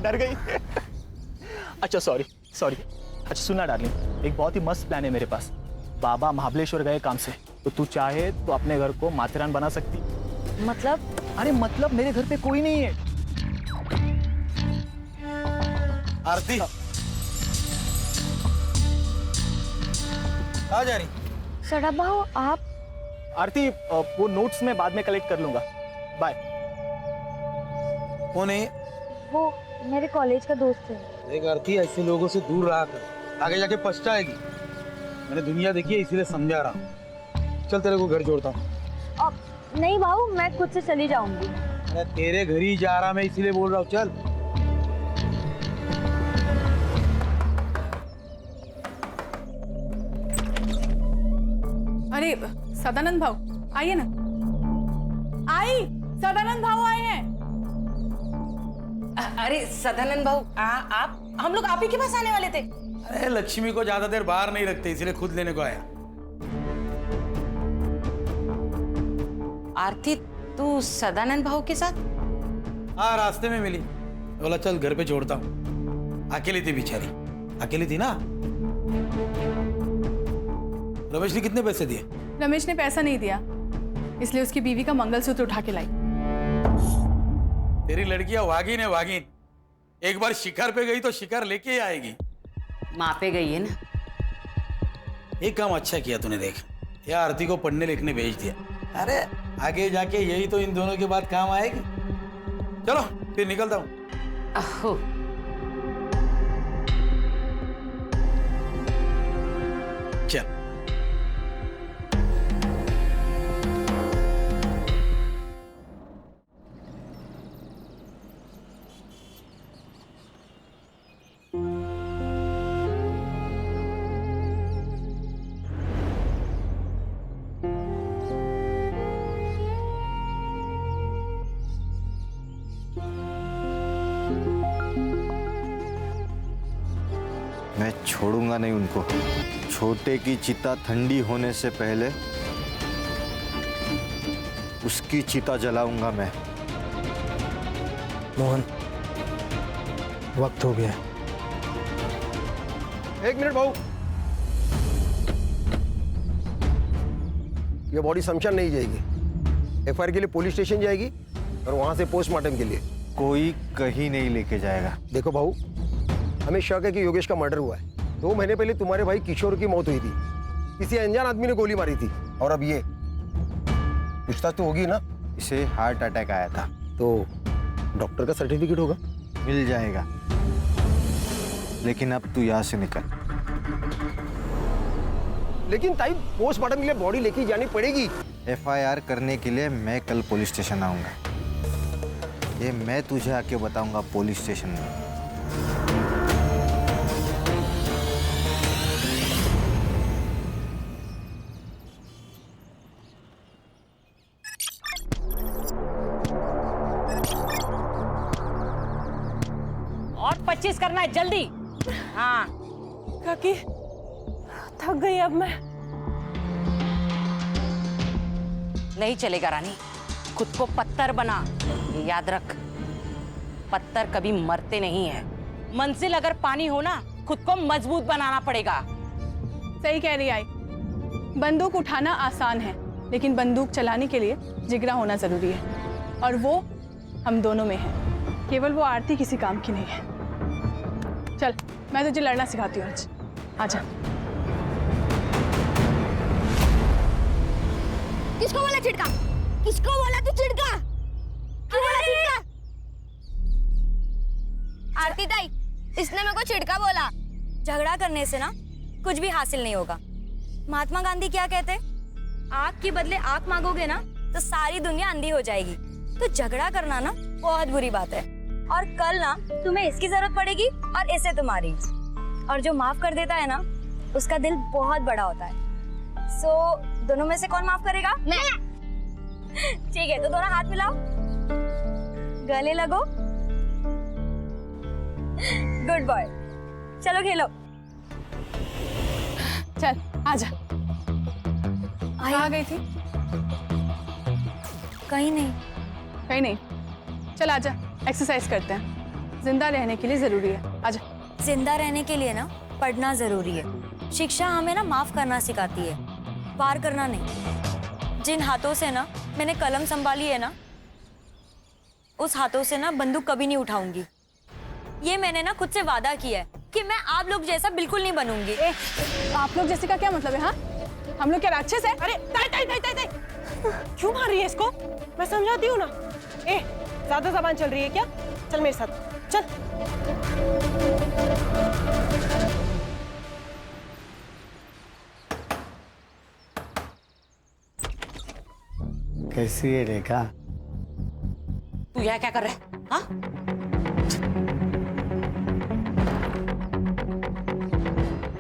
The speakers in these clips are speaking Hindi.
डर गई। अच्छा सॉरी सॉरी। अच्छा सुना डार्लिंग, एक बहुत ही मस्त प्लान है मेरे पास। बाबा महाबलेश्वर गए काम से, तो तू चाहे तो अपने घर को माथेरान बना सकती। मतलब? अरे मतलब मेरे घर पे कोई नहीं है। आरती आ जा रही? सड़ा भाऊ आप? आरती वो नोट्स मैं बाद में कलेक्ट कर लूंगा। बाय। कौन है? वो मेरे कॉलेज का दोस्त है। देख आरती, ऐसे लोगों से दूर रहा कर, आगे जाके पछताएगी। मैंने दुनिया देखी है, इसीलिए समझा रहा हूँ। चल तेरे को घर जोड़ता हूँ। नहीं भाऊ, मैं खुद से चली जाऊंगी। अरे तेरे घर ही जा रहा मैं, इसीलिए बोल रहा हूँ, चल। अरे सदानंद भाऊ आइए ना। आई, सदानंद भाऊ आए हैं। अरे सदानंद भाऊ आप, हम लोग आप ही के पास आने वाले थे। अरे लक्ष्मी को ज्यादा देर बाहर नहीं रखते, इसलिए खुद लेने को आया। आरती तू सदानंद भाऊ के साथ? हाँ, रास्ते में मिली, बोला चल घर पे छोड़ता हूँ। अकेली थी बेचारी, अकेली थी ना। रमेश ने कितने पैसे दिए? रमेश ने पैसा नहीं दिया, इसलिए उसकी बीवी का मंगलसूत्र उठा के लाई। तेरी लड़कियां वागिन है, वागिन। एक बार शिकार पे गई तो शिकार लेके ही आएगी। माँ पे गई है ना। एक काम अच्छा किया तूने, देख या आरती को पढ़ने लिखने भेज दिया। अरे आगे जाके यही तो इन दोनों के बाद काम आएगी। चलो फिर निकलता हूँ। अहो, चल। मैं छोड़ूंगा नहीं उनको। छोटे की चिता ठंडी होने से पहले उसकी चिता जलाऊंगा मैं। मोहन, वक्त हो गया। एक मिनट भाऊ, ये बॉडी शमशान नहीं जाएगी, एफआईआर के लिए पुलिस स्टेशन जाएगी और वहां से पोस्टमार्टम के लिए। कोई कहीं नहीं लेके जाएगा। देखो भाऊ, हमें शक है कि योगेश का मर्डर हुआ है। 2 महीने पहले तुम्हारे भाई किशोर की मौत हुई थी, किसी अनजान आदमी ने गोली मारी थी। और अब ये पूछताछ तो होगी ना। इसे हार्ट अटैक आया था। तो डॉक्टर का सर्टिफिकेट होगा? मिल जाएगा, लेकिन अब तू यहाँ से निकल। लेकिन ताई, पोस्टमार्टम के लिए बॉडी लेके जानी पड़ेगी। एफआईआर करने के लिए मैं कल पुलिस स्टेशन आऊंगा। ये मैं तुझे आके बताऊंगा पुलिस स्टेशन में। और 25 करना है जल्दी। हाँ काकी, थक गई अब मैं। नहीं चलेगा रानी, खुद को पत्थर बना। ये याद रख, पत्थर कभी मरते नहीं है। मंजिल अगर पानी हो ना, खुद को मजबूत बनाना पड़ेगा। सही कह रही आई। बंदूक उठाना आसान है, लेकिन बंदूक चलाने के लिए जिगरा होना जरूरी है, और वो हम दोनों में है। केवल वो आरती किसी काम की नहीं है। चल, मैं तुझे लड़ना सिखाती हूँ आज। आजा। किसको बोला चिड़का? किसको बोला तू चिड़का? क्यों बोला चिड़का? आरती ताई, इसने मेरे को चिड़का बोला। झगड़ा करने से ना कुछ भी हासिल नहीं होगा। महात्मा गांधी क्या कहते? आग के बदले आग मांगोगे ना तो सारी दुनिया अंधी हो जाएगी। तो झगड़ा करना ना बहुत बुरी बात है, और कल ना तुम्हें इसकी जरूरत पड़ेगी और इसे तुम्हारी। और जो माफ कर देता है ना, उसका दिल बहुत बड़ा होता है। सो दोनों में से कौन माफ करेगा? मैं। ठीक है, तो दोनों हाथ मिलाओ, गले लगो। Good boy. चलो खेलो। चल आजा। आ गई थी? कहीं नहीं। कहीं नहीं। चल आजा, एक्सरसाइज करते हैं। जिंदा रहने के लिए जरूरी है। आजा। जिंदा रहने के लिए ना पढ़ना जरूरी है। शिक्षा हमें ना माफ करना सिखाती है, वार करना नहीं। जिन हाथों से ना मैंने कलम संभाली है ना, उस हाथों से ना बंदूक कभी नहीं उठाऊंगी। ये मैंने ना खुद से वादा किया है कि मैं आप लोग जैसा बिल्कुल नहीं बनूंगी। आप लोग जैसे का क्या मतलब है? हाँ, हम लोग क्या राक्षस है? अरे ताई ताई ताई ताई ताई, क्यों मार रही है इसको? मैं समझाती हूँ ना। ज्यादा जबान चल रही है क्या? चल मेरे साथ चल। कैसी है रेखा? तू यहाँ क्या कर रहा है? हाँ?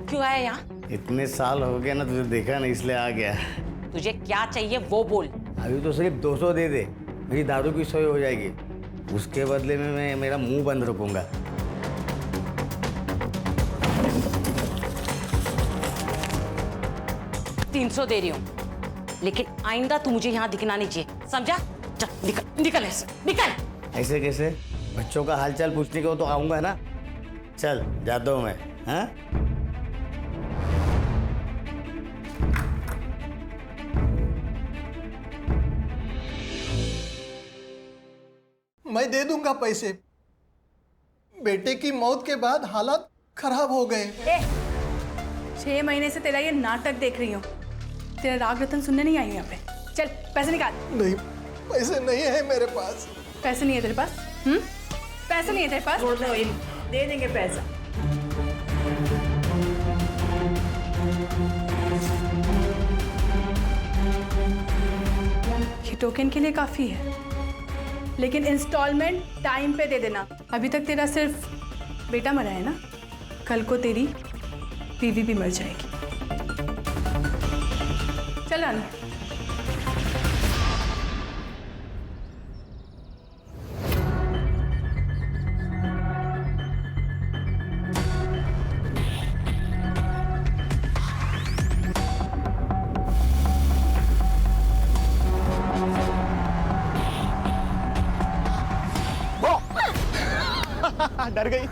क्यों आया यहाँ? इतने साल हो गए ना, तुझे देखा नहीं इसलिए आ गया। तुझे क्या चाहिए वो बोल। अभी तो सिर्फ 200 दे दे, मेरी दारू की सोई हो जाएगी। उसके बदले में मैं मेरा मुंह बंद रखूंगा। तीन 300 दे रही हूँ, लेकिन आइंदा तू मुझे यहाँ दिखना नहीं चाहिए, समझा? चल निकल निकल ऐसे निकल। ऐसे कैसे? बच्चों का हालचाल पूछने को तो आऊंगा ना। चल जाता हूँ मैं। हाँ? मैं दे दूंगा पैसे। बेटे की मौत के बाद हालात खराब हो गए। 6 महीने से तेरा ये नाटक देख रही हूँ। तेरा राग रतन सुनने नहीं आई हूँ यहाँ पे। चल पैसे निकाल। नहीं, पैसे नहीं है मेरे पास। पैसे नहीं है तेरे पास? पैसे नहीं है तेरे पास? दे देंगे पैसा। ये टोकन के लिए काफी है, लेकिन इंस्टॉलमेंट टाइम पे दे देना। अभी तक तेरा सिर्फ बेटा मरा है ना, कल को तेरी बीवी भी मर जाएगी। चल रानी। डर गई।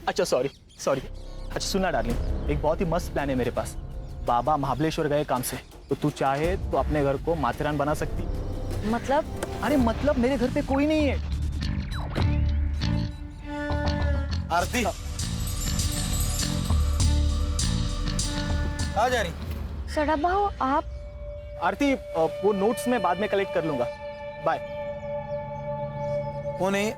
अच्छा सॉरी सॉरी। अच्छा सुना डार्लिंग, एक बहुत ही मस्त प्लान है मेरे पास। बाबा महाबलेश्वर गए काम से, तो तू चाहे तो अपने घर को माथेरान बना सकती। मतलब? अरे मतलब मेरे घर पे कोई नहीं है। आरती आ जा रही? सड़ा भाऊ आप? आरती वो नोट्स मैं बाद में कलेक्ट कर लूंगा। बाय। कौन है?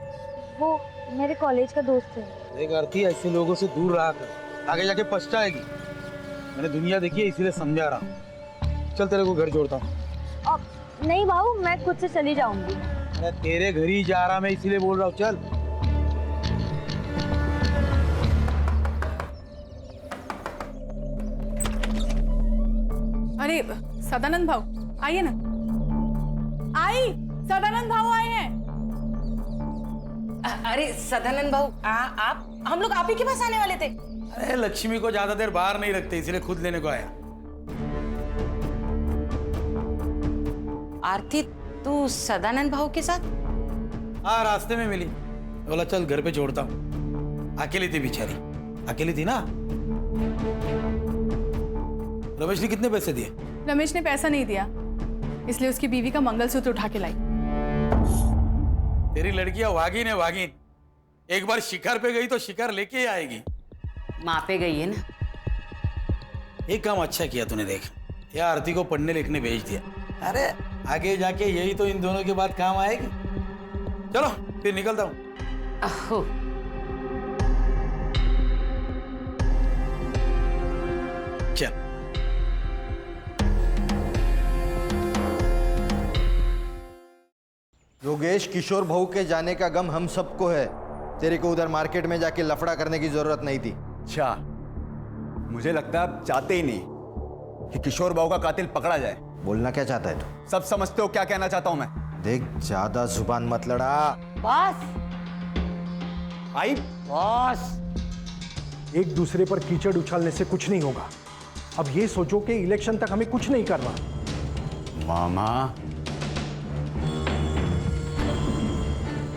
वो मेरे कॉलेज का दोस्त है। देख आरती, ऐसे लोगों से दूर रहा कर, आगे जाके पछताएगी। मैंने दुनिया देखी है, इसीलिए समझा रहा हूँ। चल तेरे को घर जोड़ता हूँ। नहीं भाऊ, मैं खुद से चली जाऊंगी। अरे तेरे घर ही जा रहा मैं, इसीलिए बोल रहा हूँ। चल। अरे सदानंद भाऊ आइए ना। आई, सदानंद भाऊ आए हैं। अरे सदानंद भाऊ, आप हम लोग आप ही के पास आने वाले थे। अरे लक्ष्मी को ज्यादा देर बाहर नहीं रखते, इसलिए खुद लेने को आया। आरती, तू सदानंद भाऊ के साथ? हाँ, रास्ते में मिली, बोला चल घर पे छोड़ता हूँ। अकेली थी बेचारी, अकेली थी ना। रमेश ने कितने पैसे दिए? रमेश ने पैसा नहीं दिया, इसलिए उसकी बीवी का मंगलसूत्र उठा के लाई। तेरी लड़कियां वागिन है, वागिन। एक बार शिकार पे गई तो शिकार लेके ही आएगी। माँ पे गई है ना। एक काम अच्छा किया तूने, देख या आरती को पढ़ने लिखने भेज दिया। अरे आगे जाके यही तो इन दोनों के बाद काम आएगी। चलो फिर निकलता हूँ। अहो, चल। योगेश, किशोर बहू के जाने का गम हम सबको है। तेरे को उधर मार्केट में जाके लफड़ा करने की जरूरत नहीं थी। अच्छा, मुझे लगता है आप चाहते ही नहीं कि किशोर बाबू का कातिल पकड़ा जाए। बोलना क्या चाहता है तू? सब समझते हो क्या कहना चाहता हूं मैं? देख, ज्यादा जुबान मत लड़ा। बॉस। आई बॉस, एक दूसरे पर कीचड़ उछालने से कुछ नहीं होगा। अब ये सोचो कि इलेक्शन तक हमें कुछ नहीं करना। मामा,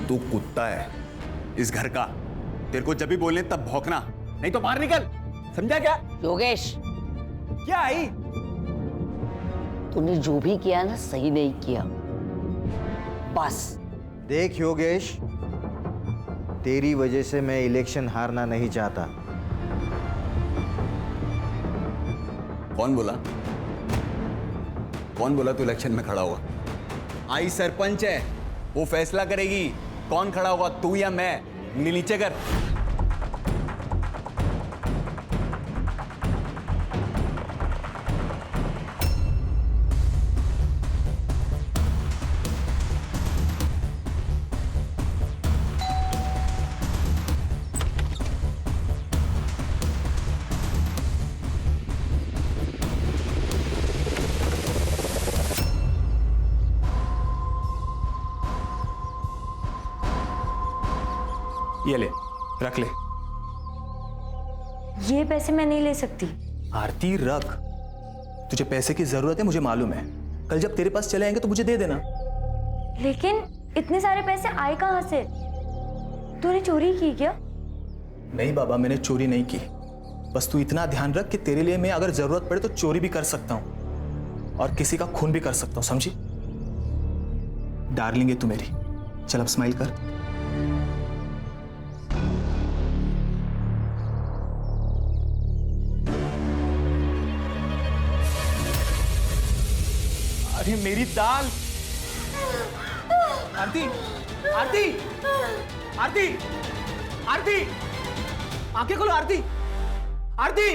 तू कुत्ता है, इस घर का। तेरे को जब भी बोलने तब भौंकना, नहीं तो बाहर निकल, समझा क्या? योगेश, क्या आई? तूने जो भी किया ना सही नहीं किया, बस। देख योगेश, तेरी वजह से मैं इलेक्शन हारना नहीं चाहता। कौन बोला? कौन बोला तू इलेक्शन में खड़ा होगा? आई सरपंच है, वो फैसला करेगी कौन खड़ा होगा, तू या मैं। उंगली नीचे कर। ये ले, रख ले। ये पैसे मैं नहीं ले सकती। आरती रख, तुझे पैसे की जरूरत है मुझे मालूम है। कल जब तेरे पास चले आएंगे तो मुझे दे देना। लेकिन इतने सारे पैसे आए कहाँ से? तूने चोरी की क्या? नहीं बाबा, मैंने चोरी नहीं की। बस तू इतना ध्यान रख कि तेरे लिए मैं अगर जरूरत पड़े तो चोरी भी कर सकता हूं और किसी का खून भी कर सकता हूं, समझी? डार्लिंग है तू मेरी। चल अब स्माइल कर। अरे मेरी दाल। आरती, आरती, आरती, आरती, आंखें खोलो आरती, आरती।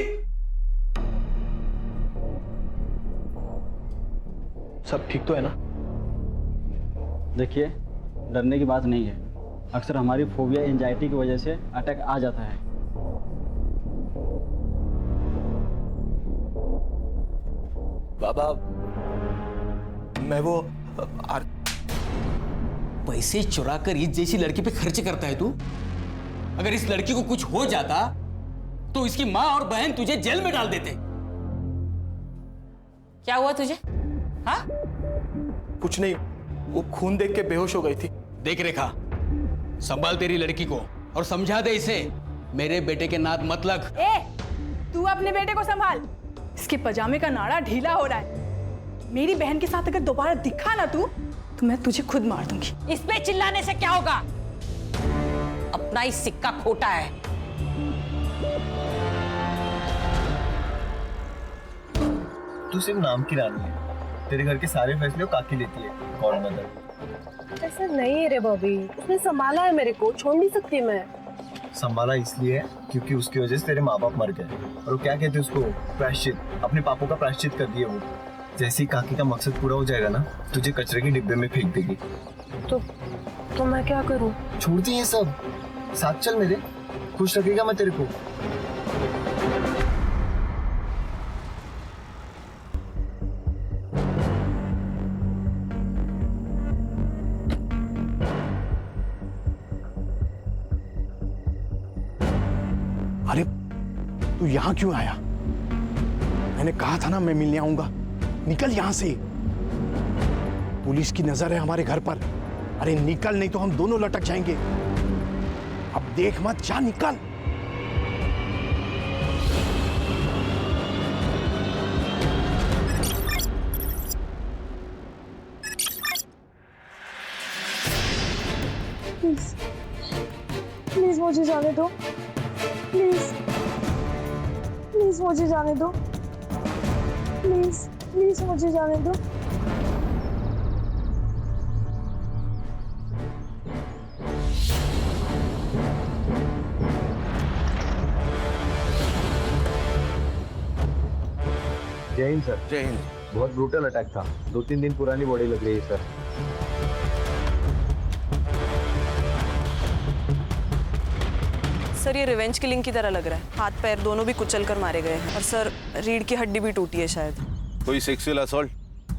सब ठीक तो है ना? देखिए, डरने की बात नहीं है। अक्सर हमारी फोबिया एंजाइटी की वजह से अटैक आ जाता है। बाबा, मैं वो पैसे चुरा कर ईद जैसी लड़की पे खर्च करता है तू? अगर इस लड़की को कुछ हो जाता तो इसकी माँ और बहन तुझे जेल में डाल देते। क्या हुआ तुझे? हाँ? कुछ नहीं, वो खून देख के बेहोश हो गई थी। देख रेखा, संभाल तेरी लड़की को और समझा दे इसे मेरे बेटे के नाद मत लग। तू अपने बेटे को संभाल। इसके पजामे का नाड़ा ढीला हो रहा है। मेरी बहन के साथ अगर दोबारा दिखा ना तू, तो मैं तुझे खुद मार दूंगी। इस पे चिल्लाने से क्या होगा? अपना ही सिक्का खोटा है। तू सिर्फ नाम की रानी है। तेरे घर के सारे फैसले काकी लेती है, गॉड मदर। ऐसा नहीं है रे बॉबी, उसने संभाला है मेरे को, छोड़ नहीं सकती मैं। संभाला इसलिए है क्योंकि उसकी वजह से तेरे माँ बाप मर गए, और वो क्या कहते हैं उसको, प्रायश्चित। अपने पापों का प्रायश्चित कर दिया वो। जैसे ही काकी का मकसद पूरा हो जाएगा ना, तुझे कचरे के डिब्बे में फेंक देगी। तो मैं क्या करूं? छोड़ दी ये सब, साथ चल मेरे, खुश रखेगा मैं तेरे को। अरे तू यहाँ क्यों आया? मैंने कहा था ना मैं मिलने आऊंगा। निकल यहाँ से। पुलिस की नजर है हमारे घर पर। अरे निकल, नहीं तो हम दोनों लटक जाएंगे। अब देख मत, जा निकल। प्लीज मुझे जाने दो, प्लीज प्लीज मुझे जाने दो, प्लीज प्लीज मुझे जाने दो। जय हिंद सर। जय हिंद। बहुत ब्रूटल अटैक था। 2-3 दिन पुरानी बॉडी लग रही है सर। सर ये रिवेंज किलिंग की तरह लग रहा है। हाथ पैर दोनों भी कुचल कर मारे गए हैं और सर रीढ़ की हड्डी भी टूटी है शायद। कोई सेक्सुअल असॉल्ट?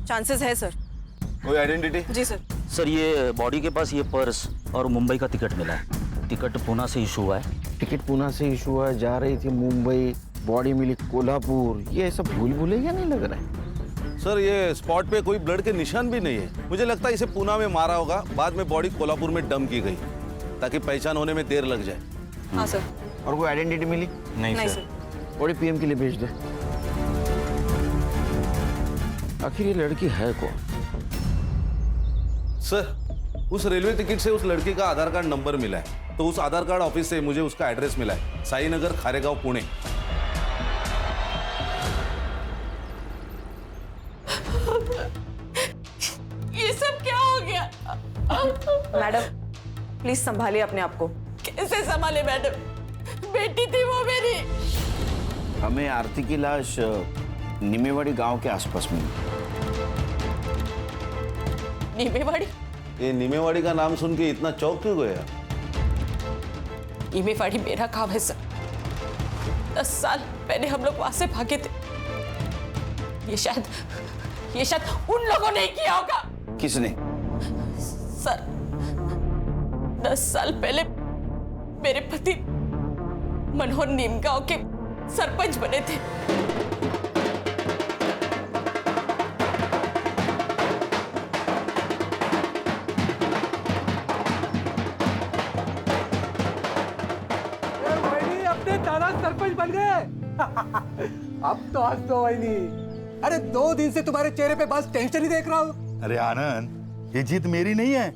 चांसेस है सर। कोई आइडेंटिटी? जी सर। सर ये बॉडी के पास ये पर्स और मुंबई का टिकट मिला है। टिकट पूना से इशू हुआ है। टिकट पूना से इशू हुआ है, जा रही थी मुंबई, बॉडी मिली कोल्हापुर। ये सब भूल भुलैया नहीं लग रहा है। सर ये स्पॉट पे कोई ब्लड के निशान भी नहीं है। मुझे लगता है इसे पूना में मारा होगा, बाद में बॉडी कोल्हापुर में डंप की गई। ताकि पहचान होने में देर लग जाए। हाँ सर। और कोई आइडेंटिटी मिली? नहीं सर। बॉडी पीएम के लिए भेज दे। आखिर ये लड़की है कौन? सर, उस रेलवे टिकट से उस लड़के का आधार कार्ड नंबर मिला है, तो उस आधार कार्ड ऑफिस से मुझे उसका एड्रेस मिला है, साई नगर, खारेगांव, पुणे। ये सब क्या हो गया? मैडम प्लीज संभालिए अपने आप को। कैसे संभाले मैडम? बेटी थी वो मेरी। हमें आरती की लाश निमेवाड़ी गांव के आसपास मिली। नीमेवाड़ी? ये नीमेवाड़ी का नाम सुन के इतना चौंक क्यों गया? नीमेवाड़ी मेरा गांव है सर। 10 साल पहले हम लोग वहां से भागे थे। ये शायद उन लोगों ने किया होगा। किसने? सर, 10 साल पहले मेरे पति मनोहर नीमगांव के सरपंच बने थे। अपने दादा सरपंच बन गए। अब तो हंस दो वहीनी। अरे 2 दिन से तुम्हारे चेहरे पे बस टेंशन ही देख रहा हूँ। अरे आनंद, ये जीत मेरी नहीं है,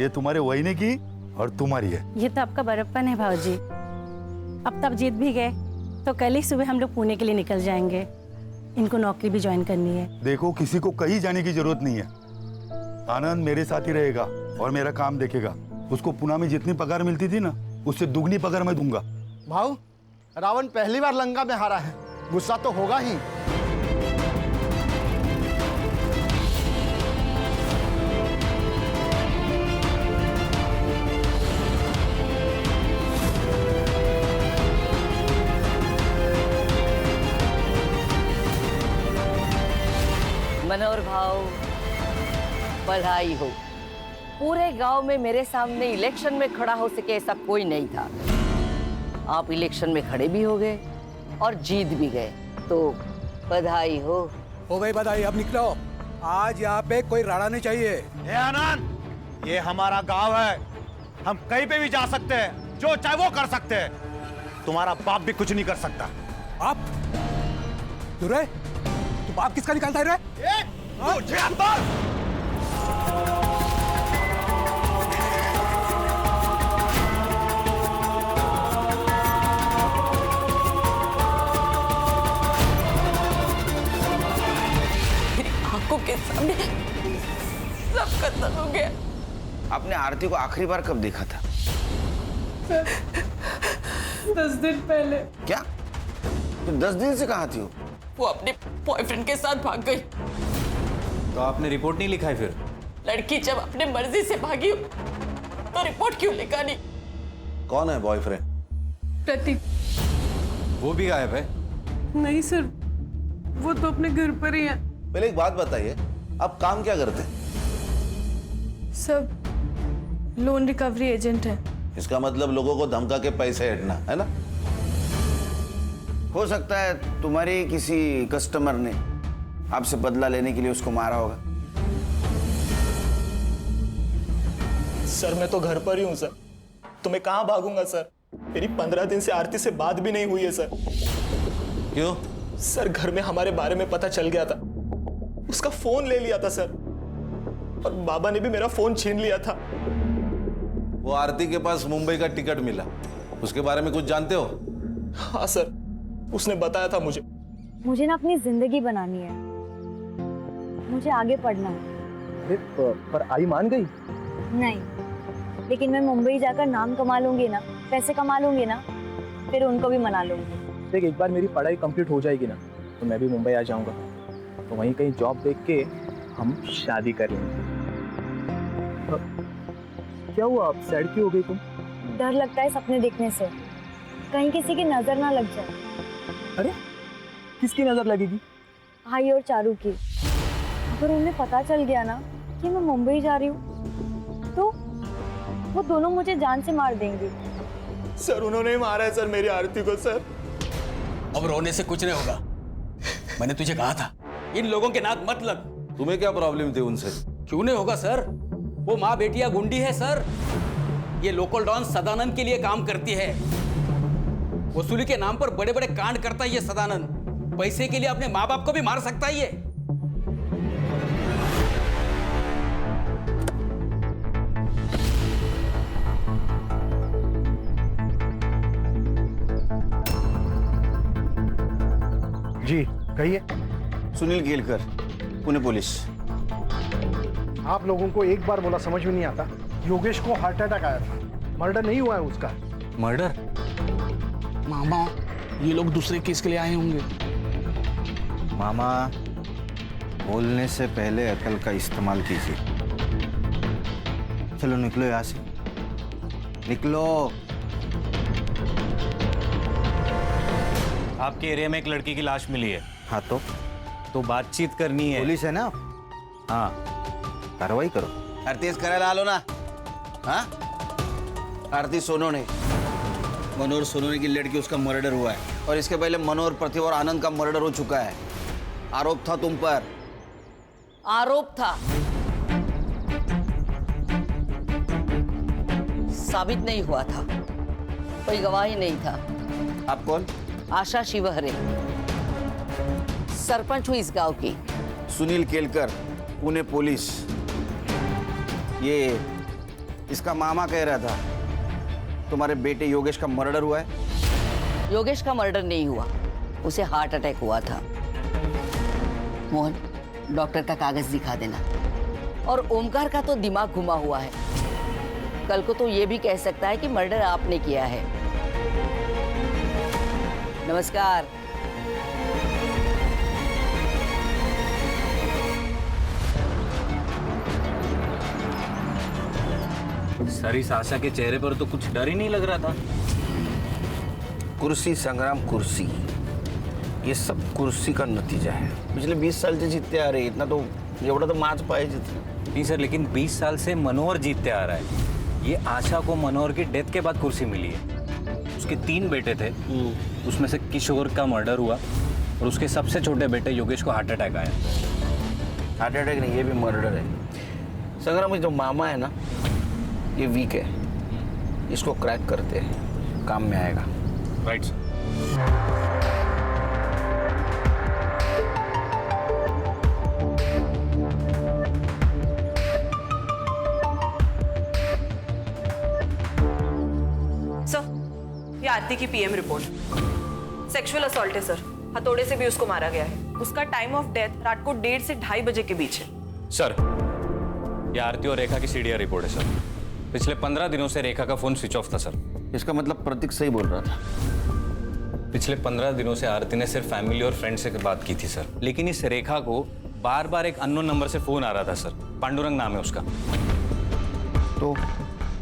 ये तुम्हारे वहीने की और तुम्हारी है। ये तो आपका बड़प्पन है भाऊजी। अब तब जीत भी गए तो कल ही सुबह हम लोग पुणे के लिए निकल जाएंगे। इनको नौकरी भी ज्वाइन करनी है। देखो, किसी को कहीं जाने की जरूरत नहीं है। आनंद मेरे साथ ही रहेगा और मेरा काम देखेगा। उसको पुणे में जितनी पगार मिलती थी ना, उससे दुगनी पगार मैं दूंगा। भाऊ, रावण पहली बार लंका में हारा है, गुस्सा तो होगा ही। मनोहर भाव, बधाई हो। पूरे गांव में मेरे सामने इलेक्शन में खड़ा हो सके ऐसा कोई नहीं था। आप इलेक्शन में खड़े भी हो गए और जीत भी गए, तो बधाई हो। हो गई बधाई, अब निकलो। आज यहाँ पे कोई राड़ा नहीं चाहिए। ए आनंद, ये हमारा गांव है, हम कहीं पे भी जा सकते हैं, जो चाहे वो कर सकते हैं। तुम्हारा बाप भी कुछ नहीं कर सकता। आप तू रे, तू बाप किसका निकालता है रे? मुझे अंदर आंखों के सामने सब खत्म हो गया। आपने आरती को आखिरी बार कब देखा था? 10 दिन पहले। क्या? तो 10 दिन से कहाँ थी वो अपने बॉयफ्रेंड के साथ भाग गई। तो आपने रिपोर्ट नहीं लिखा है फिर? लड़की जब अपने मर्जी से भागी तो रिपोर्ट क्यों लिखा नहीं? कौन है बॉयफ्रेंड? प्रतीक। वो भी गायब है? नहीं सर, वो तो अपने घर पर ही है। पहले एक बात बताइए, आप काम क्या करते हैं? सब लोन रिकवरी एजेंट है। इसका मतलब लोगों को धमका के पैसे हटना है ना? हो सकता है तुम्हारे किसी कस्टमर ने आपसे बदला लेने के लिए उसको मारा होगा। सर, मैं तो घर पर ही हूँ सर, तो मैं कहाँ भागूंगा सर? मेरी 15 दिन से आरती से बात भी नहीं हुई है सर। क्यों? सर, घर में हमारे बारे में पता चल गया था, उसका फोन ले लिया था सर, और बाबा ने भी मेरा फोन छीन लिया था। वो आरती के पास मुंबई का टिकट मिला, उसके बारे में कुछ जानते हो? हाँ सर, उसने बताया था मुझे। मुझे ना अपनी जिंदगी बनानी है, मुझे आगे पढ़ना है। पर आई मान गई? नहीं, लेकिन मैं मुंबई जाकर नाम कमा लूंगी ना, पैसे कमा लूंगी ना, फिर उनको भी मना लूंगी। देख, एक बार मेरी पढ़ाई कंप्लीट हो जाएगी ना, तो मैं भी मुंबई आ जाऊंगा, तो वहीं कहीं जॉब देख के हम शादी कर लेंगे। क्या हुआ, आप सैड क्यों हो गई तुम? डर लगता है सपने देखने से, कहीं किसी की नजर ना लग जाए। अरे, किसकी नजर लगेगी? भाई और चारू की। अगर उन्हें पता चल गया ना कि मैं मुंबई जा रही हूँ, तो वो दोनों मुझे जान से मार देंगे। सर, उन्होंने मारा है सर मेरी आरती को सर। अब रोने से कुछ नहीं होगा। मैंने तुझे कहा था, इन लोगों के नाक मत लग। तुम्हें क्या प्रॉब्लम थी उनसे? क्यों नहीं होगा सर, वो माँ बेटिया गुंडी है सर। ये लोकल डॉन सदानंद के लिए काम करती है। वसूली के नाम पर बड़े बड़े कांड करता है ये सदानंद। पैसे के लिए अपने माँ बाप को भी मार सकता है ये। जी कहिए। सुनील केलकर, पुणे पुलिस। आप लोगों को एक बार बोला समझ में नहीं आता? योगेश को हार्ट अटैक आया था, मर्डर नहीं हुआ है उसका। मर्डर? मामा, ये लोग दूसरे केस के लिए आए होंगे। मामा, बोलने से पहले अकल का इस्तेमाल कीजिए। चलो निकलो यहाँ से, निकलो। आपके एरिया में एक लड़की की लाश मिली है। हाँ तो बातचीत करनी है। पुलिस है ना? हाँ, कार्रवाई करो। आरती करा लो ना। हाँ, आरती सोनोने, मनोहर सोनोने की लड़की, उसका मर्डर हुआ है। और इसके पहले मनोहर, प्रतिभा और आनंद का मर्डर हो चुका है। आरोप था तुम पर। आरोप था, साबित नहीं हुआ था, कोई गवाह ही नहीं था। आप कौन? आशा शिवहरे, सरपंच हुई इस गांव की। सुनील केलकर, पुणे पुलिस। ये इसका मामा कह रहा था तुम्हारे बेटे योगेश का मर्डर हुआ है। योगेश का मर्डर नहीं हुआ, उसे हार्ट अटैक हुआ था। मोहन, डॉक्टर का कागज दिखा देना। और ओमकार का तो दिमाग घुमा हुआ है, कल को तो ये भी कह सकता है कि मर्डर आपने किया है। नमस्कार। सर, इस आशा के चेहरे पर तो कुछ डर ही नहीं लग रहा था। कुर्सी संग्राम, कुर्सी, ये सब कुर्सी का नतीजा है। पिछले 20 साल से जीतते आ रहे, इतना तो एवढा तो माच पाहिजे। नहीं सर, लेकिन 20 साल से मनोहर जीतते आ रहा है। ये आशा को मनोहर की डेथ के बाद कुर्सी मिली है। उसके 3 बेटे थे, उसमें से किशोर का मर्डर हुआ और उसके सबसे छोटे बेटे योगेश को हार्ट अटैक आया। हार्ट अटैक नहीं, ये भी मर्डर है। संग्राम, जो मामा है ना, ये वीक है, इसको क्रैक करते हैं, काम में आएगा। Right sir. सर, ये आरती की पीएम रिपोर्ट। सेक्सुअल असॉल्ट है सर, हथौड़े से भी उसको मारा गया है। उसका टाइम ऑफ डेथ रात को 1:30 से 2:30 बजे के बीच है। सर, ये आरती और रेखा की सीडीआर रिपोर्ट है सर। पिछले 15 दिनों से रेखा का फोन स्विच ऑफ था सर। इसका मतलब प्रतीक सही बोल रहा था। पिछले 15 दिनों से आरती ने सिर्फ फैमिली और फ्रेंड से बात की थी सर, लेकिन इस रेखा को बार बार एक अननोन नंबर से फोन आ रहा था सर। पांडुरंग नाम है उसका। तो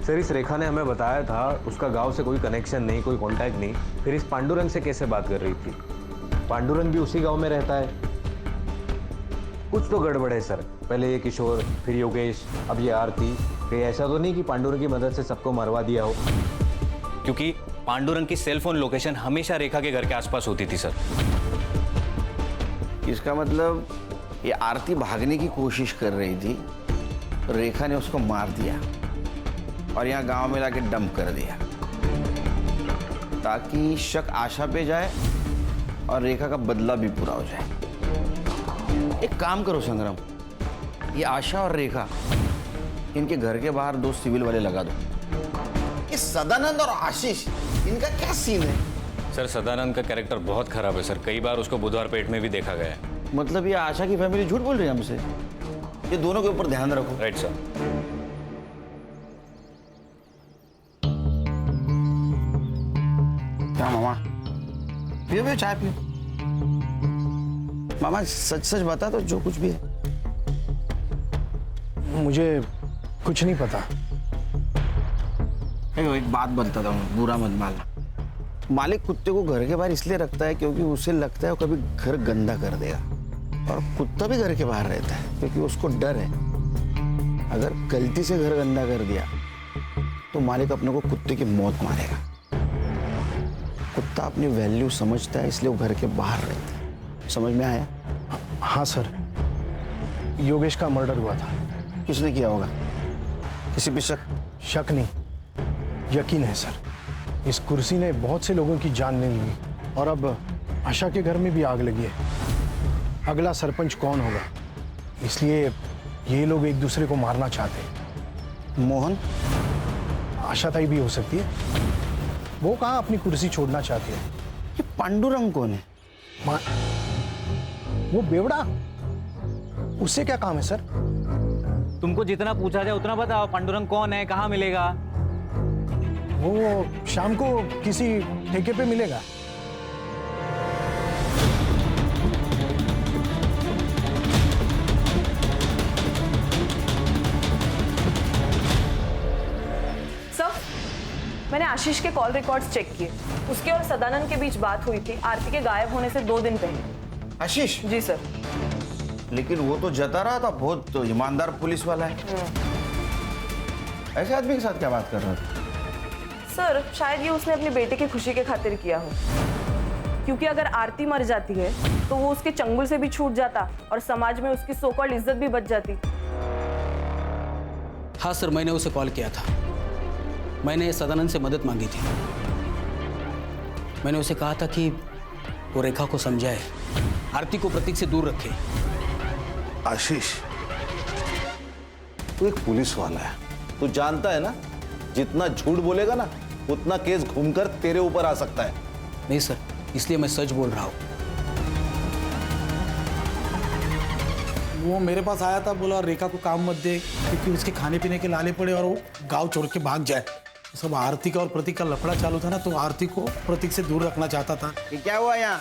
सर, इस रेखा ने हमें बताया था उसका गांव से कोई कनेक्शन नहीं, कोई कांटेक्ट नहीं। फिर इस पांडुरंग से कैसे बात कर रही थी? पांडुरंग भी उसी गांव में रहता है। कुछ तो गड़बड़ है सर। पहले ये किशोर, फिर योगेश, अब ये आरती। कहीं ऐसा तो नहीं कि पांडुरंग की मदद से सबको मरवा दिया हो? क्योंकि पांडुरंग की सेल फोन लोकेशन हमेशा रेखा के घर के आसपास होती थी सर। इसका मतलब ये आरती भागने की कोशिश कर रही थी, रेखा ने उसको मार दिया और यहाँ गांव में लाके डंप कर दिया ताकि शक आशा पे जाए और रेखा का बदला भी पूरा हो जाए। एक काम करो संग्राम, ये आशा और रेखा, इनके घर के बाहर 2 सिविल वाले लगा दो। ये सदानंद और आशीष, इनका क्या सीन है? सर, सदानंद का कैरेक्टर बहुत खराब है सर। कई बार उसको बुधवार पेट में भी देखा गया है। मतलब ये आशा की फैमिली झूठ बोल रही है हमसे? ये दोनों के ऊपर ध्यान रखो। Right sir. क्या मामा, पियो चाय पियो। मामा सच सच बता दो, जो कुछ भी है। मुझे कुछ नहीं पता। एक बात बताता हूँ, बुरा मत मानना। मालिक कुत्ते को घर के बाहर इसलिए रखता है क्योंकि उसे लगता है वो कभी घर गंदा कर देगा, और कुत्ता भी घर के बाहर रहता है क्योंकि उसको डर है अगर गलती से घर गंदा कर दिया तो मालिक अपने को कुत्ते की मौत मारेगा। कुत्ता अपनी वैल्यू समझता है, इसलिए वो घर के बाहर रहता है। समझ में आया? हाँ सर, योगेश का मर्डर हुआ था। किसने किया होगा? किसी पे शक? शक नहीं, यकीन है सर, इस कुर्सी ने बहुत से लोगों की जान ले ली और अब आशा के घर में भी आग लगी है। अगला सरपंच कौन होगा, इसलिए ये लोग एक दूसरे को मारना चाहते हैं। मोहन? आशा ताई भी हो सकती है, वो कहाँ अपनी कुर्सी छोड़ना चाहती है। ये पांडुरंग कौन है? वो बेवड़ा, उससे क्या काम है सर? तुमको जितना पूछा जाए उतना बताओ, पांडुरंग कौन है, कहाँ मिलेगा? वो शाम को किसी ठेके पे मिलेगा। सर, मैंने आशीष के कॉल रिकॉर्ड्स चेक किए। उसके और सदानंद के बीच बात हुई थी आरती के गायब होने से 2 दिन पहले। आशीष? जी सर। लेकिन वो तो जता रहा था, बहुत तो ईमानदार पुलिस वाला है। ऐसे आदमी के साथ क्या बात कर रहा था? सर, शायद ये उसने अपने बेटे की खुशी के खातिर किया हो, क्योंकि अगर आरती मर जाती है तो वो उसके चंगुल से भी छूट जाता और समाज में उसकी सो कॉल्ड इज्जत भी बच जाती। हाँ सर, मैंने उसे कॉल किया था। मैंने सदानंद से मदद मांगी थी। मैंने उसे कहा था कि वो रेखा को समझाए, आरती को प्रतीक से दूर रखे। आशीष, तू एक पुलिस वाला है, तू जानता है ना, जितना झूठ बोलेगा ना उतना केस घूमकर तेरे ऊपर आ सकता है। नहीं सर, इसलिए मैं सच बोल रहा हूँ। वो मेरे पास आया था, बोला रेखा को काम मत दे क्योंकि उसके खाने पीने के लाले पड़े और वो गांव छोड़ के भाग जाए। सब आरती का और प्रतीक का लफड़ा चालू था ना, तो आरती को प्रतीक से दूर रखना चाहता था। ये क्या हुआ यहाँ?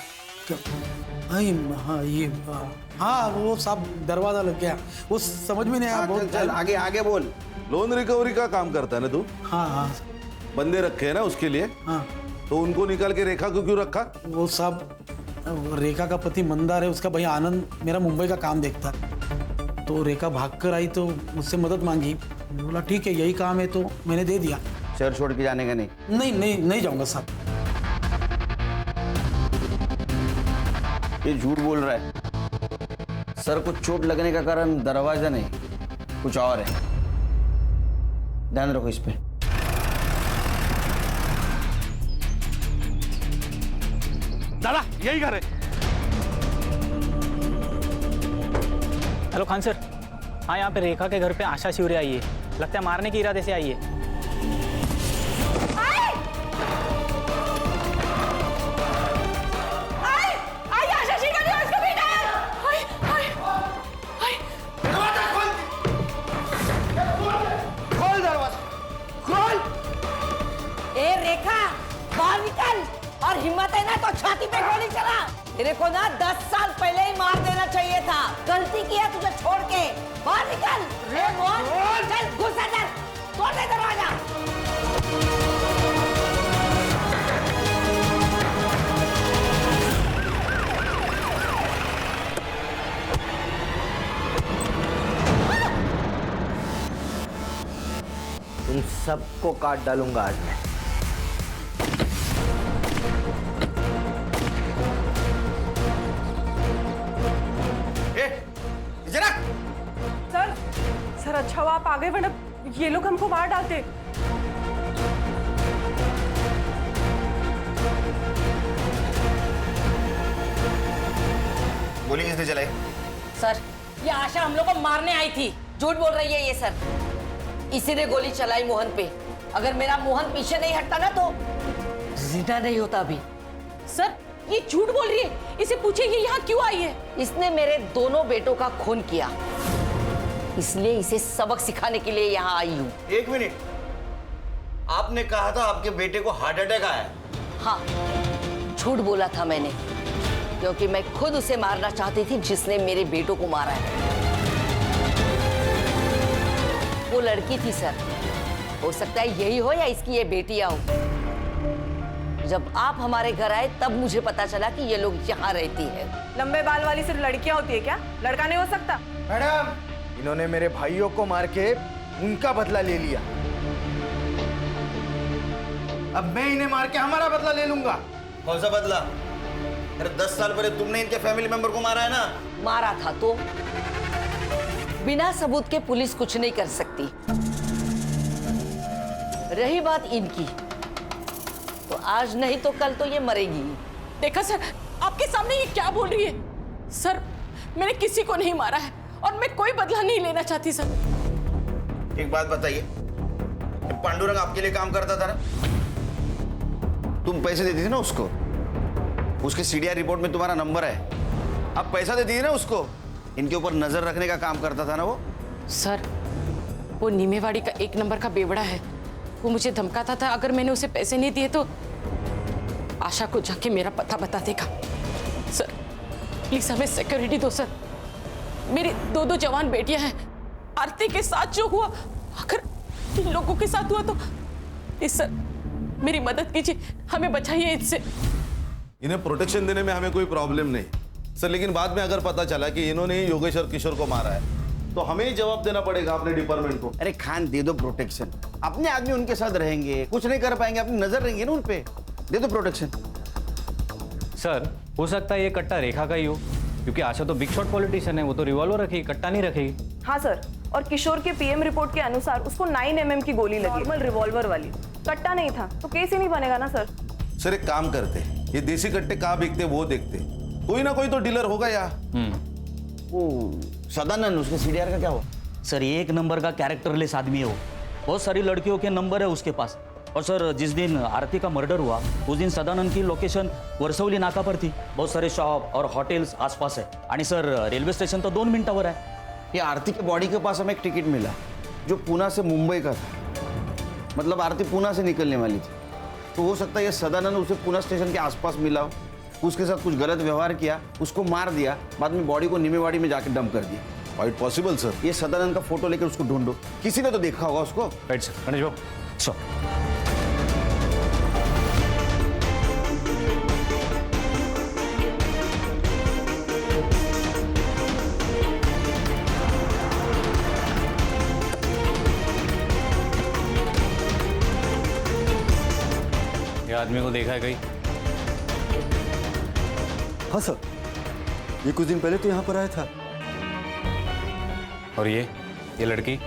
हाँ, वो साहब दरवाजा लग गया, वो समझ में नहीं आया। बहुत चल आगे आगे बोल। लोन रिकवरी का काम करता है ना तू? हाँ हाँ। बंदे रखे हैं ना उसके लिए? हाँ। तो उनको निकाल के रेखा को क्यों रखा? वो साहब, रेखा का पति मंदार है, उसका भैया आनंद मेरा मुंबई का काम देखता है। तो रेखा भागकर आई तो मुझसे मदद मांगी। बोला ठीक है, यही काम है, तो मैंने दे दिया। शहर छोड़ के जाने का नहीं? नहीं जाऊंगा साहब। ये झूठ बोल रहा है। सर को चोट लगने का कारण दरवाजा नहीं, कुछ और है। ध्यान रखो इस पे। दादा, यही घर है। Hello Khan sir. हाँ, यहाँ पे रेखा के घर पे आशा शिवरे आई है। लगता है मारने के इरादे से आई है। और हिम्मत है ना तो छाती पे गोली चला। तेरे को ना 10 साल पहले ही मार देना चाहिए था। गलती किया तुझे छोड़ के। बाहर निकल। रे मोहन, चल घुस अंदर, तोड़ दे दरवाजा। तुम सबको काट डालूंगा आज मैं। सर अच्छा हुआ आप आ गए, वरना ये लोग हमको मार डालते। गोली किसने चलाई? सर, ये आशा हम लोग को मारने आई थी। झूठ बोल रही है ये सर। इसी ने गोली चलाई मोहन पे। अगर मेरा मोहन पीछे नहीं हटता ना तो जिंदा नहीं होता अभी। सर, ये झूठ बोल रही है। इसे पूछिए ये यहाँ क्यों आई है। इसने मेरे दोनों बेटों का खून किया, इसलिए इसे सबक सिखाने के लिए यहाँ आई हूँ। 1 मिनट, आपने कहा था आपके बेटे को हार्ट अटैक आया? हाँ, झूठ बोला था मैंने, क्योंकि मैं खुद उसे मारना चाहती थी जिसने मेरे बेटों को मारा है। वो लड़की थी सर, हो सकता है यही हो या इसकी ये बेटियां हो। जब आप हमारे घर आए तब मुझे पता चला कि ये लोग यहाँ रहती है। लंबे बाल वाली सिर्फ लड़कियां होती है क्या? लड़का नहीं हो सकता? मैडम, इन्होंने मेरे भाइयों को मार के उनका बदला ले लिया, अब मैं इन्हें मार के हमारा बदला ले लूंगा। कौन सा बदला? अरे 10 साल पहले तुमने इनके फैमिली मेंबर को मारा है ना? मारा था तो बिना सबूत के पुलिस कुछ नहीं कर सकती। रही बात इनकी, तो आज नहीं तो कल तो ये मरेगी। देखा सर, आपके सामने ये क्या बोल रही है? सर, मैंने किसी को नहीं मारा है और मैं कोई बदला नहीं लेना चाहती सर। एक बात बताइए, पांडुरंग आपके लिए काम करता था ना? तुम पैसे देती थी ना उसको? उसके सीडीआर रिपोर्ट में तुम्हारा नंबर है, आप पैसा देती थी ना उसको? इनके ऊपर नजर रखने का काम करता था ना वो? सर, वो नीमेवाड़ी का 1 नंबर का बेवड़ा है। वो मुझे धमकाता था अगर मैंने उसे पैसे नहीं दिए तो आशा को जाके मेरा पता बता देगा। सर प्लीज हमें सिक्योरिटी दो सर। मेरी 2 जवान बेटियां हैं। आरती के साथ जो हुआ अगर इन लोगों के साथ हुआ तो प्लीज सर मेरी मदद कीजिए, हमें बचाइए इससे। इन्हें प्रोटेक्शन देने में हमें कोई प्रॉब्लम नहीं सर, लेकिन बाद में अगर पता चला कि इन्होंने ही योगेश और किशोर को मारा है तो हमें ही जवाब देना पड़ेगा अपने डिपार्टमेंट को। अरे खान, दे दो प्रोटेक्शन, अपने आदमी उनके साथ रहेंगे, कुछ नहीं कर पाएंगे, अपनी नजर रहेंगे ना उन पे, दे दो प्रोटेक्शन। सर हो सकता है ये कट्टा रेखा का ही हो, क्योंकि आशा तो बिग शॉट पॉलिटिशियन है, वो तो रिवॉल्वर रखेगी, कट्टा नहीं रखेगी। हाँ सर, और किशोर के पीएम रिपोर्ट के अनुसार उसको 9 mm की गोली लगी, नॉर्मल रिवॉल्वर वाली, कट्टा नहीं था, तो केस ही नहीं बनेगा ना सर। सर एक काम करते, ये देसी कट्टे कहाँ बिकते वो देखते, कोई ना कोई तो डीलर होगा यहाँ। वो सदानंद, उसके सीडीआर का क्या हुआ? सर 1 नंबर का कैरेक्टरलेस आदमी है वो, बहुत सारी लड़कियों के नंबर है उसके पास। और सर जिस दिन आरती का मर्डर हुआ उस दिन सदानंद की लोकेशन वरसवली नाका पर थी, बहुत सारे शॉप और होटल्स आसपास है, आणि सर रेलवे स्टेशन तो 2 मिनटावर है। ये आरती के बॉडी के पास हमें एक टिकट मिला जो पूना से मुंबई का था, मतलब आरती पूना से निकलने वाली थी, तो हो सकता है ये सदानंद उसे पूना स्टेशन के आसपास मिला हो, उसके साथ कुछ गलत व्यवहार किया, उसको मार दिया, बाद में बॉडी को नीमेवाड़ी में जाकर डंप कर दिया। Quite possible sir. ये सदानंद का फोटो लेकर उसको ढूंढो, किसी ने तो देखा होगा उसको। राइट सर, गणेश बाबू। सर आदमी को देखा है कहीं? हाँ सर, ये कुछ दिन पहले तो यहाँ पर आया था। और ये लड़की?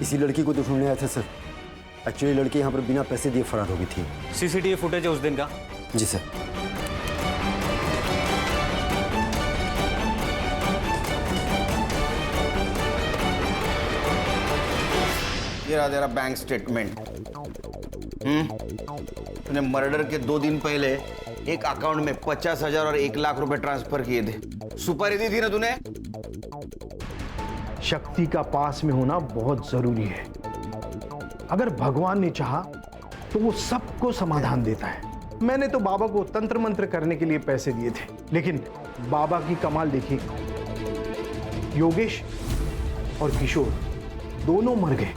इसी लड़की को तो ढूंढने आया था सर। एक्चुअली लड़की यहाँ पर बिना पैसे दिए फरार हो गई थी। सीसीटीवी फुटेज है उस दिन का? जी सर। ये रहा तेरा बैंक स्टेटमेंट। तूने मर्डर के 2 दिन पहले एक अकाउंट में 50,000 और 1 लाख रुपए ट्रांसफर किए थे। सुपारी दी थी ना तूने? शक्ति का पास में होना बहुत जरूरी है। अगर भगवान ने चाहा तो वो सबको समाधान देता है। मैंने तो बाबा को तंत्र मंत्र करने के लिए पैसे दिए थे, लेकिन बाबा की कमाल देखिए, योगेश और किशोर दोनों मर गए।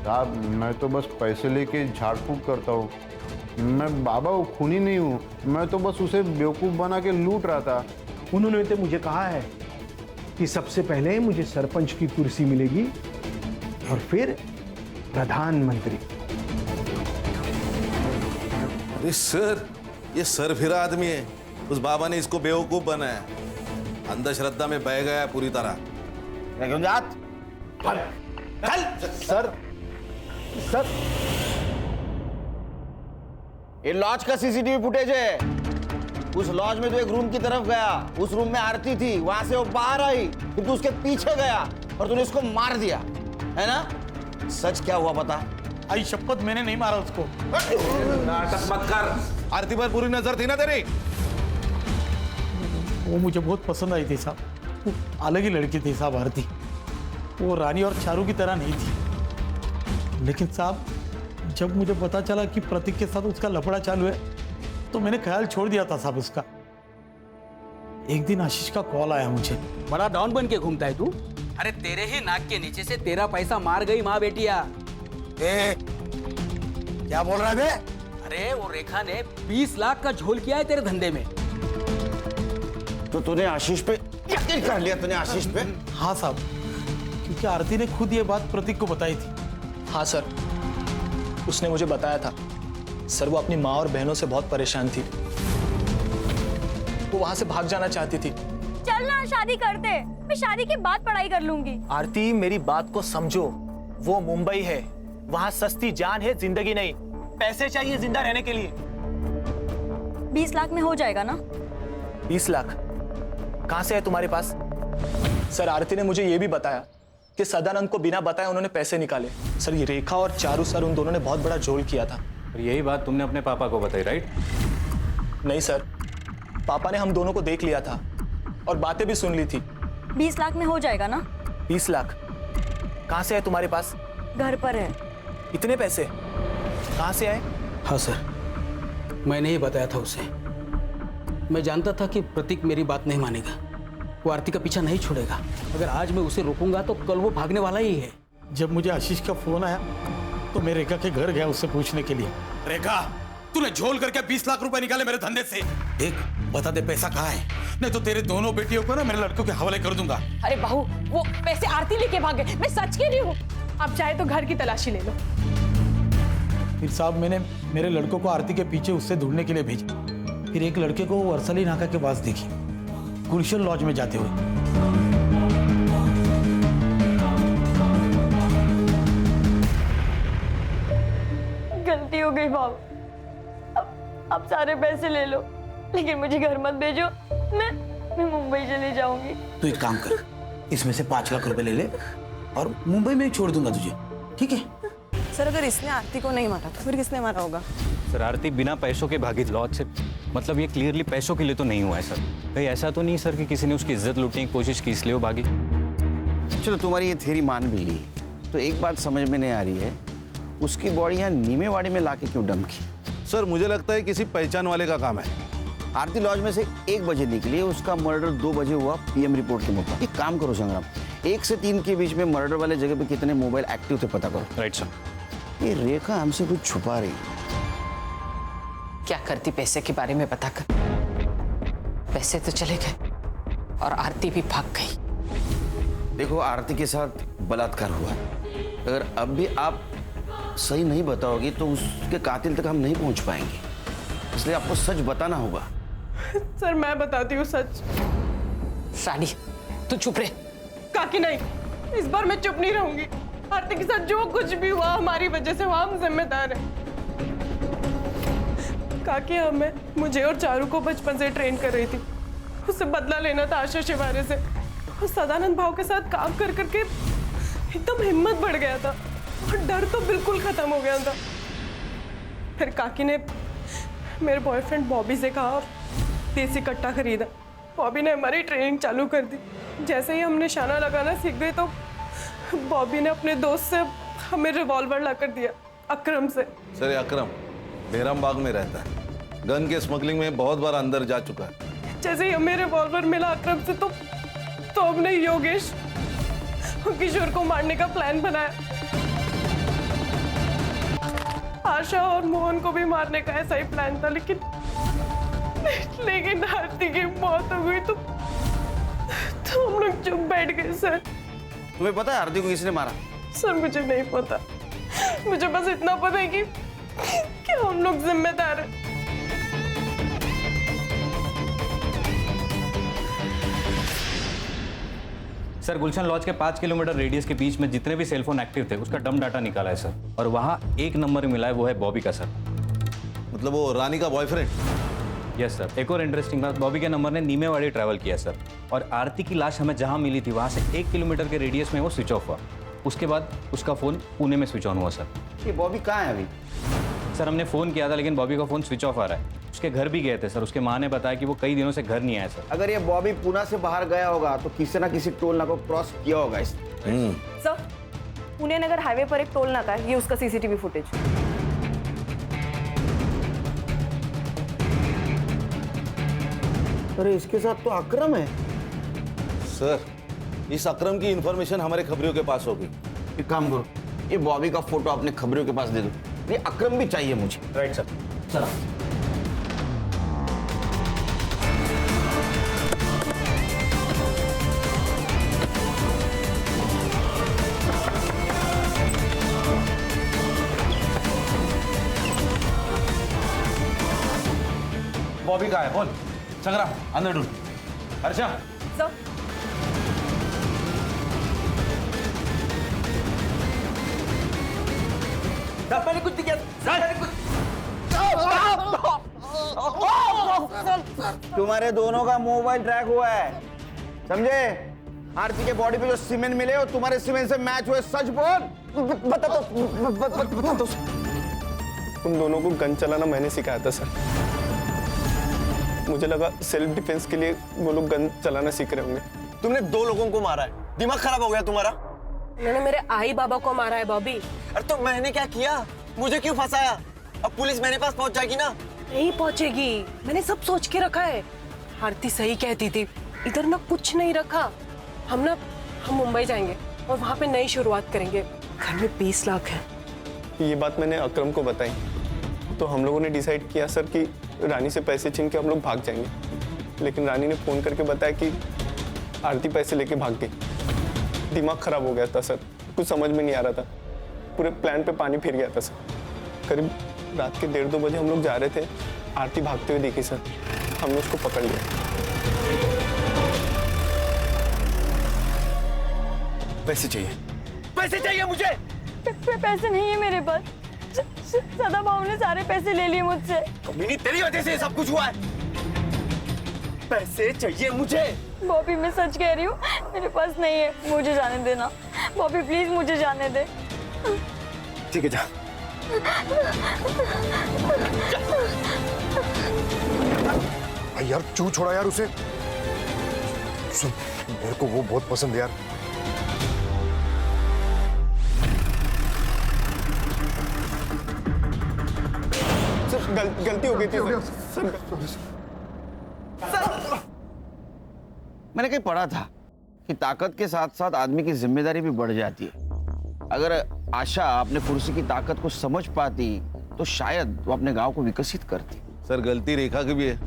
साहब मैं तो बस पैसे लेके झाड़ फूक करता हूँ, मैं बाबा वो खूनी नहीं हूँ, मैं तो बस उसे बेवकूफ़ बना के लूट रहा था। उन्होंने तो मुझे कहा है कि सबसे पहले मुझे सरपंच की कुर्सी मिलेगी और फिर प्रधानमंत्री। अरे सर, ये सर फिरा आदमी है, उस बाबा ने इसको बेवकूफ बनाया, अंधश्रद्धा में बह गया पूरी तरह। सर सर ये लॉज का सीसीटीवी फुटेज है। उस लॉज में तो एक रूम की तरफ गया, उस रूम में आरती थी, वहां से वो बाहर आई, फिर तू उसके पीछे गया और तूने उसको मार दिया, है ना? सच क्या हुआ बता? आई शपथ, मैंने नहीं मारा उसको। नाटक मत कर, आरती पर पूरी नजर थी ना तेरी? वो मुझे बहुत पसंद आई थी साहब, वो अलग ही लड़की थी साहब आरती, वो रानी और चारू की तरह नहीं थी। लेकिन साहब जब मुझे पता चला कि प्रतीक के साथ उसका लफड़ा चालू है तो मैंने ख्याल छोड़ दिया था साहब उसका। एक दिन आशीष का कॉल आया मुझे। बड़ा डॉन बन के घूमता है तू? अरे तेरे ही नाक के नीचे से तेरा पैसा मार गई माँ बेटिया। क्या बोल रहा है बे? अरे वो रेखा ने 20 लाख का झोल किया है तेरे धंधे में। तो तूने आशीष पे यकीन कर लिया? तूने आशीष पे? हाँ साहब, क्योंकि आरती ने खुद ये बात प्रतीक को बताई थी। हाँ सर, उसने मुझे बताया था। सर वो अपनी माँ और बहनों से बहुत परेशान थी, वो वहां से भाग जाना चाहती थी। चल ना शादी करते, मैं शादी के बाद पढ़ाई कर लूंगी। आरती मेरी बात को समझो, वो मुंबई है, वहां सस्ती जान है, जिंदगी नहीं। पैसे चाहिए जिंदा रहने के लिए। 20 लाख में हो जाएगा ना? 20 लाख कहां से है तुम्हारे पास? सर आरती ने मुझे यह भी बताया कि सदानंद को बिना बताए उन्होंने पैसे निकाले। सर ये रेखा और चारू सर, उन दोनों ने बहुत बड़ा झोल किया था। और यही बात तुमने अपने पापा को बताई, राइट? नहीं सर, पापा ने हम दोनों को देख लिया था और बातें भी सुन ली थी। 20 लाख में हो जाएगा ना? 20 लाख कहां से है तुम्हारे पास? घर पर है। इतने पैसे कहां से आए? हाँ सर, मैंने ही बताया था उसे। मैं जानता था कि प्रतीक मेरी बात नहीं मानेगा, वो आरती का पीछा नहीं छोड़ेगा। अगर आज मैं उसे रोकूंगा तो कल वो भागने वाला ही है। जब मुझे आशीष का फोन आया तो मैं रेखा के घर गया उससे पूछने के लिए। रेखा, तूने झोल करके 20 लाख रुपए निकाले मेरे धंधे से। एक बता दे पैसा कहाँ है, नहीं तो तेरे दोनों बेटियों को ना मेरे लड़कों के हवाले कर दूंगा। अरे बहू, वो पैसे आरती लेके भागे, मैं सच कह रही हूँ। आप चाहे तो घर की तलाशी ले लो। फिर साहब मैंने मेरे लड़कों को आरती के पीछे उससे ढूंढने के लिए भेजा। फिर एक लड़के को वर्सली नाका के पास देखी, गुलशन लॉज में जाते हुए। गलती हो गई बाबू, अब सारे पैसे ले लो, लेकिन मुझे घर मत भेजो। मैं मुंबई चली जाऊंगी। तू एक काम कर, इसमें से 5 लाख रुपए ले ले और मुंबई में ही छोड़ दूंगा तुझे, ठीक है? सर अगर इसने आरती को नहीं मारा तो फिर किसने मारा होगा? सर आरती बिना पैसों के भागी लॉज से, मतलब ये क्लियरली पैसों के लिए तो नहीं हुआ है सर। कहीं ऐसा तो नहीं सर कि किसी ने उसकी इज्जत लूटने की कोशिश की इसलिए वो भागी? चलो तुम्हारी ये थ्योरी मान भी ली, तो एक बात समझ में नहीं आ रही है, उसकी बॉडी यहाँ नीमेवाड़ी में लाके क्यों डंप की? सर मुझे लगता है किसी पहचान वाले का काम है। आरती लॉज में से 1 बजे निकली है, उसका मर्डर 2 बजे हुआ पीएम रिपोर्ट के मुताबिक। एक काम करो संग्राम, 1 से 3 के बीच में मर्डर वाले जगह पे कितने मोबाइल एक्टिव थे पता करो। Right sir. ये रेखा हमसे कुछ छुपा रही है। क्या करती पैसे के बारे में पता कर। पैसे तो चले गए और आरती भी भाग गई। देखो आरती के साथ बलात्कार हुआ, अगर अब भी आप सही नहीं बताओगी तो उसके कातिल तक हम नहीं पहुंच पाएंगे, इसलिए आपको सच बताना होगा। सर मैं बताती हूँ सच। रानी तू चुप रहे। काकी नहीं, इस बार मैं चुप नहीं रहूंगी। आरती के साथ जो कुछ भी हुआ हमारी वजह से हुआ, हम जिम्मेदार हैं। काकी हमें, मुझे और चारू को बचपन से ट्रेन कर रही थी, उससे बदला लेना था आशा शिवारे से। और सदानंद भाव के साथ काम कर करके एकदम हिम्मत बढ़ गया था और डर तो बिल्कुल खत्म हो गया था। फिर काकी ने मेरे बॉयफ्रेंड बॉबी से कहा और देसी कट्टा खरीदा। बॉबी ने हमारी ट्रेनिंग चालू कर दी। जैसे ही हम निशाना लगाना सीख गए तो बॉबी ने अपने दोस्त से हमें रिवॉल्वर ला कर दिया, अकरम से। सर ये अकरम बेरम बाग में रहता है, गन के स्मगलिंग में बहुत बार अंदर जा चुका है। जैसे ही हमें रिवॉल्वर मिला अकरम से तो हमने योगेश और किशोर को मारने का प्लान बनाया। आशा और मोहन को भी मारने का ऐसा ही प्लान था, लेकिन आरती की मौत हो गई तो हम लोग चुप बैठ गए। सर तुम्हें पता है आरती को किसने मारा? सर मुझे नहीं पता, मुझे बस इतना पता है कि हम लोग जिम्मेदार हैं। सर गुलशन लॉज के 5 किलोमीटर रेडियस के बीच में जितने भी सेलफोन एक्टिव थे उसका डम डाटा निकाला है सर, और वहाँ 1 नंबर मिला है, वो है बॉबी का सर। मतलब वो रानी का बॉयफ्रेंड? Yes sir. एक और इंटरेस्टिंग बात, बॉबी के नंबर ने नीमेवाड़ी ट्रैवल किया सर, और आरती की लाश हमें जहाँ मिली थी वहाँ से 1 किलोमीटर के रेडियस में वो स्विच ऑफ हुआ। उसके बाद उसका फ़ोन पुणे में स्विच ऑन हुआ सर। ये बॉबी कहाँ है अभी? सर हमने फ़ोन किया था लेकिन बॉबी का फ़ोन स्विच ऑफ आ रहा है। उसके घर भी गए थे सर, उसके माँ ने बताया कि वो कई दिनों से घर नहीं आया सर। अगर ये बॉबी पुणे से बाहर गया होगा तो किसी ना किसी टोल नाका को क्रॉस किया होगा इस। सर पुणे नगर हाईवे पर एक टोल नाका है, ये उसका सीसीटीवी फुटेज। अरे इसके साथ तो अकरम है। सर इस अकरम की इंफॉर्मेशन हमारे खबरियों के पास होगी। एक काम करो, ये बॉबी का फोटो अपने खबरियों के पास दे दो, ये अकरम भी चाहिए मुझे। Right sir. चलो बॉबी कहाँ है बोल। संग्राम अंदर ढूंढ। अर्चा सर मैंने कुछ नहीं किया मैंने कुछ तुम्हारे दोनों का मोबाइल ट्रैक हुआ है, समझे? आरती के बॉडी पे जो सीमेंट मिले और तुम्हारे सीमेंट से मैच हुए, सच बोल। बता दो। तुम दोनों को गन चलाना मैंने सिखाया था सर। मुझे लगा सेल्फ डिफेंस के लिए वो लोग गन चलाना सीख रहे होंगे। तुमने 2 लोगों को मारा है, दिमाग खराब हो गया तुम्हारा। मैंने मेरे आई बाबा को मारा है बॉबी। अरे तो मैंने क्या किया? मुझे क्यों फंसाया? अब पुलिस मेरे पास पहुंच जाएगी ना। नहीं पहुंचेगी, मैंने सब सोच के रखा है। आरती सही कहती थी, इधर ना कुछ नहीं रखा। हम मुंबई जाएंगे और वहाँ पे नई शुरुआत करेंगे। घर में 20 लाख है। ये बात मैंने अकरम को बताई तो हम लोगों ने डिसाइड किया सर कि रानी से पैसे छीन के हम लोग भाग जाएंगे, लेकिन रानी ने फोन करके बताया कि आरती पैसे लेके भाग गई। दिमाग खराब हो गया था सर, कुछ समझ में नहीं आ रहा था, पूरे प्लान पे पानी फिर गया था सर। करीब रात के 1:30-2 बजे हम लोग जा रहे थे, आरती भागते हुए देखी सर, हमने उसको पकड़ लिया। पैसे चाहिए मुझे। पैसे नहीं है मेरे पास। सदा बाबू ने सारे पैसे ले लिए मुझसे। कमीनी, तेरी वजह से सब कुछ हुआ है। पैसे चाहिए मुझे। बॉबी मैं सच कह रही हूँ, मेरे पास नहीं है, मुझे जाने देना। बॉबी प्लीज मुझे जाने दे। ठीक है जा। भाई यार क्यों छोड़ा यार उसे? सुन, मेरे को वो बहुत पसंद है यार। गलती हो गई थी सर। मैंने कहीं पढ़ा था कि ताकत के साथ साथ आदमी की जिम्मेदारी भी बढ़ जाती है। अगर आशा अपने कुर्सी की ताकत को समझ पाती तो शायद वो अपने गांव को विकसित करती। सर गलती रेखा की भी है।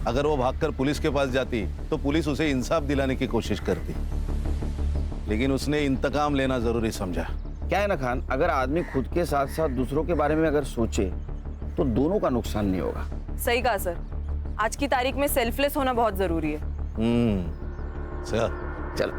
अगर वो भागकर पुलिस के पास जाती तो पुलिस उसे इंसाफ दिलाने की कोशिश करती, लेकिन उसने इंतकाम लेना जरूरी समझा। क्या है ना खान, अगर आदमी खुद के साथ साथ दूसरों के बारे में अगर सोचे तो दोनों का नुकसान नहीं होगा। सही कहा सर, आज की तारीख में सेल्फलेस होना बहुत जरूरी है। सर चल।